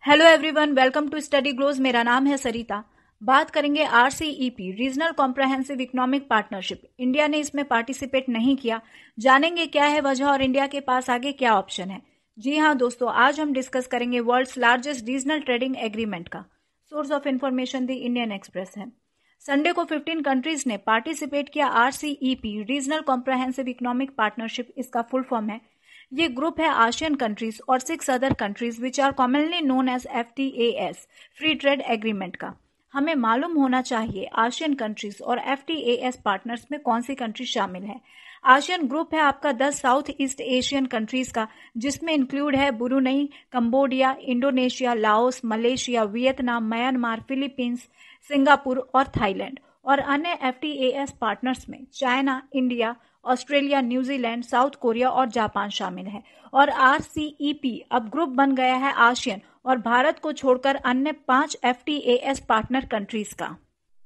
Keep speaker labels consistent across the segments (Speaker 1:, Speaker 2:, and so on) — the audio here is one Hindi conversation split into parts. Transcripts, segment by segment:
Speaker 1: Hello everyone, welcome to study glows. मेरा नाम है सरिता। बात करेंगे RCEP, regional comprehensive economic partnership. India ने इसमें पार्टिसिपेट नहीं किया। जानेंगे क्या है वजह और इंडिया के पास आगे क्या ऑप्शन है। जी हाँ दोस्तों, आज हम डिस्कस करेंगे world's largest regional trading agreement का। Source of information the Indian Express है। संडे को 15 कंट्रीज ने पार्टिसिपेट किया RCEP, regional comprehensive economic partnership. इसका फुल फॉर्म है। ये ग्रुप है आसियन कंट्रीज और 6 other countries which are commonly known as FTAs, free trade agreement का। हमें मालूम होना चाहिए आसियन कंट्रीज और FTAs पार्टनर्स में कौन सी कंट्री शामिल है। आसियन ग्रुप है आपका 10 साउथ ईस्ट एशियन कंट्रीज का, जिसमें इंक्लूड है Brunei, Cambodia, Indonesia, Laos, Malaysia, Vietnam, Myanmar, Philippines, Singapore और थाईलैंड। और अन्य FTAs पार्टनर्स में China, India, Australia, New Zealand, south Korea और जापान शामिल है। और आरसीईपी अब ग्रुप बन गया है आसियन और भारत को छोड़कर अन्य 5 FTAs पार्टनर कंट्रीज का।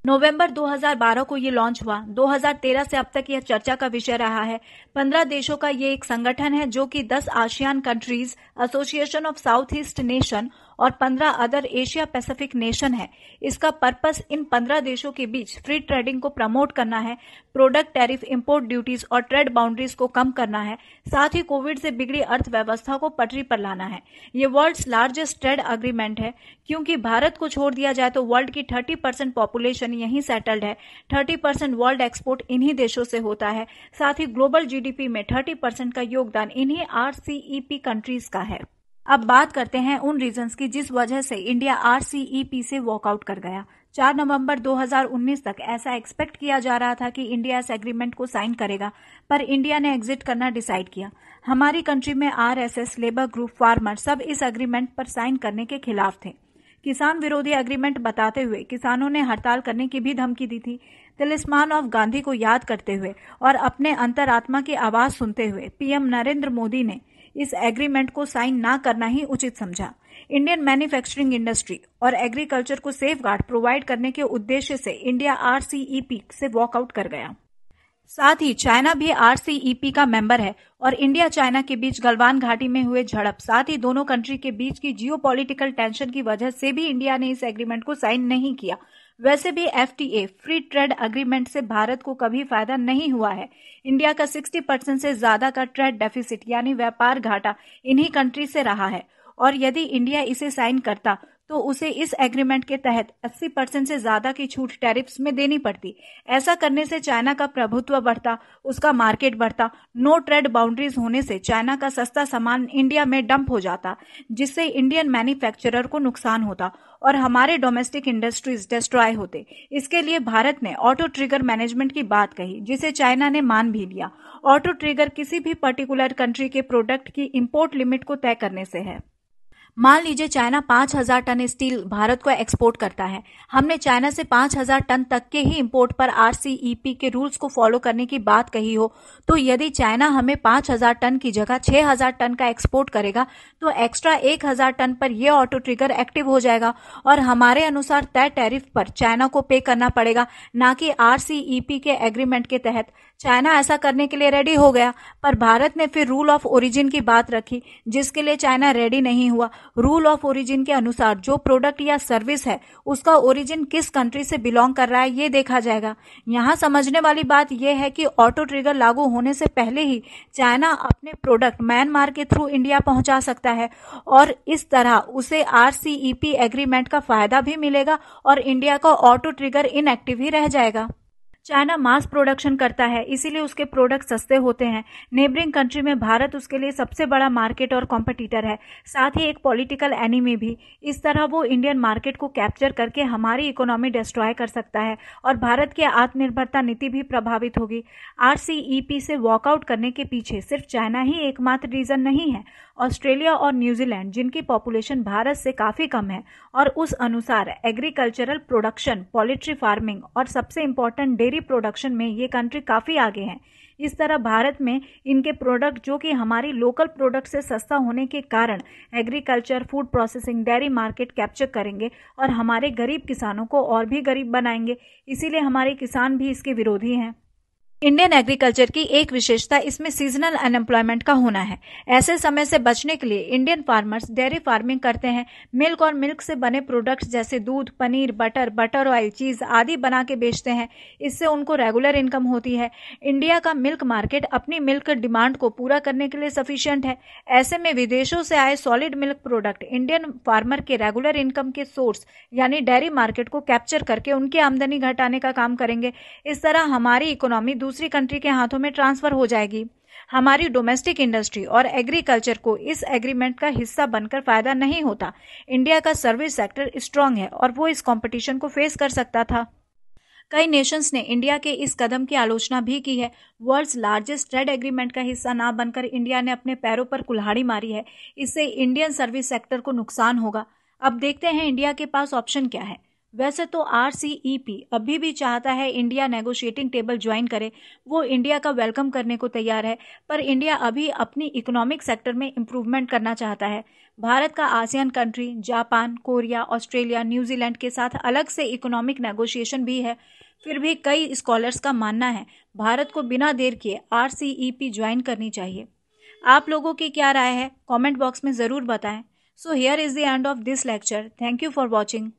Speaker 1: नवंबर 2012 को ये लॉन्च हुआ। 2013 से अब तक यह चर्चा का विषय रहा है। 15 देशों का ये एक संगठन है जो कि 10 ASEAN countries, association of south east nation और 15 अदर एशिया पैसिफिक नेशन है। इसका पर्पस इन 15 देशों के बीच फ्री ट्रेडिंग को प्रमोट करना है, प्रोडक्ट टैरिफ, इंपोर्ट ड्यूटीज और ट्रेड बाउंड्रीज को कम करना है, साथ ही कोविड से बिगड़ी अर्थव्यवस्था को पटरी पर लाना है। ये वर्ल्ड्स लार्जेस्ट ट्रेड एग्रीमेंट है, क्योंकि भारत को छोड़ दिया जाए तो वर्ल्ड की 30% पॉपुलेशन यहीं सेटल्ड है। 30% वर्ल्ड एक्सपोर्ट इन्हीं देशों से होता है। साथ ही ग्लोबल जीडीपी में 30% का योगदान इन्हीं आरसीईपी कंट्रीज का है। अब बात करते हैं उन रीजंस की जिस वजह से इंडिया आरसीईपी से वॉकआउट कर गया। 4 नवंबर 2019 तक ऐसा एक्सपेक्ट किया जा रहा था कि इंडिया इस एग्रीमेंट को साइन करेगा, पर इंडिया ने एग्जिट करना डिसाइड किया। हमारी कंट्री में RSS, लेबर ग्रुप, फार्मर सब इस एग्रीमेंट पर साइन करने के खिलाफ थे। किसान विरोधी एग्रीमेंट बताते हुए किसानों ने हड़ताल करने की भी धमकी दी थी। तिलिस्मान ऑफ गांधी को याद करते हुए और अपने अंतरात्मा की आवाज सुनते हुए पीएम नरेंद्र मोदी ने इस एग्रीमेंट को साइन ना करना ही उचित समझा। इंडियन मैन्युफैक्चरिंग इंडस्ट्री और एग्रीकल्चर को सेफगार्ड प्रोवाइड करने के उद्देश्य से इंडिया आरसीईपी से वॉकआउट कर गया। साथ ही चाइना भी आरसीईपी का मेंबर है और इंडिया चाइना के बीच गलवान घाटी में हुए झड़प, साथ ही दोनों कंट्री के बीच की जियोपॉलिटिकल टेंशन की वजह से भी इंडिया ने इस एग्रीमेंट को साइन नहीं किया। वैसे भी FTA, फ्री ट्रेड एग्रीमेंट से भारत को कभी फायदा नहीं हुआ है। इंडिया का 60% से ज्यादा का ट्रेड डेफिसिट यानी व्यापार घाटा इन्हीं कंट्री से रहा है। और यदि इंडिया इसे साइन करता तो उसे इस एग्रीमेंट के तहत 80% से ज्यादा की छूट टैरिफ्स में देनी पड़ती। ऐसा करने से चाइना का प्रभुत्व बढ़ता, उसका मार्केट बढ़ता। नो ट्रेड बाउंड्रीज होने से चाइना का सस्ता सामान इंडिया में डंप हो जाता, जिससे इंडियन मैन्युफैक्चरर को नुकसान होता और हमारे डोमेस्टिक इंडस्ट्रीज डिस्ट्रॉय होते। इसके लिए भारत ने ऑटो ट्रिगर मैनेजमेंट की बात कही, जिसे चाइना ने मान भी लिया। ऑटो ट्रिगर किसी भी पर्टिकुलर कंट्री के प्रोडक्ट की इंपोर्ट लिमिट को तय करने से है। मान लीजिए चाइना 5000 टन स्टील भारत को एक्सपोर्ट करता है। हमने चाइना से 5000 टन तक के ही इंपोर्ट पर आरसीईपी के रूल्स को फॉलो करने की बात कही हो, तो यदि चाइना हमें 5000 टन की जगह 6000 टन का एक्सपोर्ट करेगा तो एक्स्ट्रा 1000 टन पर यह ऑटो ट्रिगर एक्टिव हो जाएगा और हमारे अनुसार तय टैरिफ पर चाइना को पे करना पड़ेगा, ना कि आरसीईपी के एग्रीमेंट के तहत। चाइना ऐसा करने के लिए रेडी हो गया, पर भारत ने फिर रूल ऑफ ओरिजिन की बात रखी, जिसके लिए चाइना रेडी नहीं हुआ। रूल ऑफ ओरिजिन के अनुसार जो प्रोडक्ट या सर्विस है उसका ओरिजिन किस कंट्री से बिलोंग कर रहा है ये देखा जाएगा। यहाँ समझने वाली बात यह है कि ऑटो ट्रिगर लागू होने से पहले ही चाइना अपने प्रोडक्ट म्यांमार के थ्रू इंडिया पहुंचा सकता है और इस तरह उसे आरसीईपी एग्रीमेंट का फायदा भी मिलेगा और इंडिया का ऑटो ट्रिगर इनएक्टिव ही रह जाएगा। चाइना मास प्रोडक्शन करता है, इसीलिए उसके प्रोडक्ट सस्ते होते हैं। नेबरिंग कंट्री में भारत उसके लिए सबसे बड़ा मार्केट और कॉम्पिटिटर है, साथ ही एक पॉलिटिकल एनिमी भी। इस तरह वो इंडियन मार्केट को कैप्चर करके हमारी इकोनॉमी डिस्ट्रॉय कर सकता है और भारत की आत्मनिर्भरता नीति भी प्रभावित होगी। आरसीईपी से वॉकआउट करने के पीछे सिर्फ चाइना ही एकमात्र रीजन नहीं है। ऑस्ट्रेलिया और न्यूजीलैंड, जिनकी पॉपुलेशन भारत से काफी कम है और उस अनुसार एग्रीकल्चरल प्रोडक्शन, पोल्ट्री फार्मिंग और सबसे इंपॉर्टेंट डेयरी प्रोडक्शन में ये कंट्री काफी आगे हैं। इस तरह भारत में इनके प्रोडक्ट जो कि हमारी लोकल प्रोडक्ट से सस्ता होने के कारण agriculture, food processing, dairy market capture करेंगे और हमारे गरीब किसानों को और भी गरीब बनाएंगे। इसीलिए हमारे किसान भी इसके विरोधी हैं। इंडियन एग्रीकल्चर की एक विशेषता इसमें सीजनल अनएम्प्लॉयमेंट का होना है। ऐसे समय से बचने के लिए इंडियन फार्मर्स डेयरी फार्मिंग करते हैं। मिल्क और मिल्क से बने प्रोडक्ट्स जैसे दूध, पनीर, बटर ऑयल, चीज आदि बना के बेचते हैं। इससे उनको रेगुलर इनकम होती है। इंडिया का मिल्क मार्केट अपनी मिल्क डिमांड को पूरा करने के लिए सफिशिएंट है। ऐसे में विदेशों से आए solid milk product Indian farmer के रेगुलर इनकम के सोर्स यानी डेयरी मार्केट को कैप्चर करके उनकी आमदनी घटाने का काम करेंगे। इस तरह हमारी इकोनॉमी दूसरी कंट्री के हाथों में ट्रांसफर हो जाएगी। हमारी डोमेस्टिक इंडस्ट्री और एग्रीकल्चर को इस एग्रीमेंट का हिस्सा बनकर फायदा नहीं होता। इंडिया का सर्विस सेक्टर स्ट्रांग है और वो इस कंपटीशन को फेस कर सकता था। कई नेशंस ने इंडिया के इस कदम की आलोचना भी की है। वर्ल्ड्स लार्जेस्ट ट्रेड एग्रीमेंट का हिस्सा ना बनकर इंडिया ने अपने पैरों पर कुल्हाड़ी मारी है। इससे इंडियन सर्विस सेक्टर को नुकसान होगा। अब देखते हैं इंडिया के पास ऑप्शन क्या है। वैसे तो RCEP अभी भी चाहता है इंडिया नेगोशिएटिंग टेबल ज्वाइन करे। वो इंडिया का वेलकम करने को तैयार है, पर इंडिया अभी अपनी इकोनॉमिक सेक्टर में इंप्रूवमेंट करना चाहता है। भारत का ASEAN country, Japan, Korea, Australia, New Zealand के साथ अलग से इकोनॉमिक नेगोशिएशन भी है। फिर भी कई स्कॉलर्स का मानना है भारत को बिना देर किए RCEP ज्वाइन करनी चाहिए। आप लोगों की क्या राय है? कमेंट बॉक्स में ज़रूर बताएं। So here is the end of this lecture. Thank you for watching.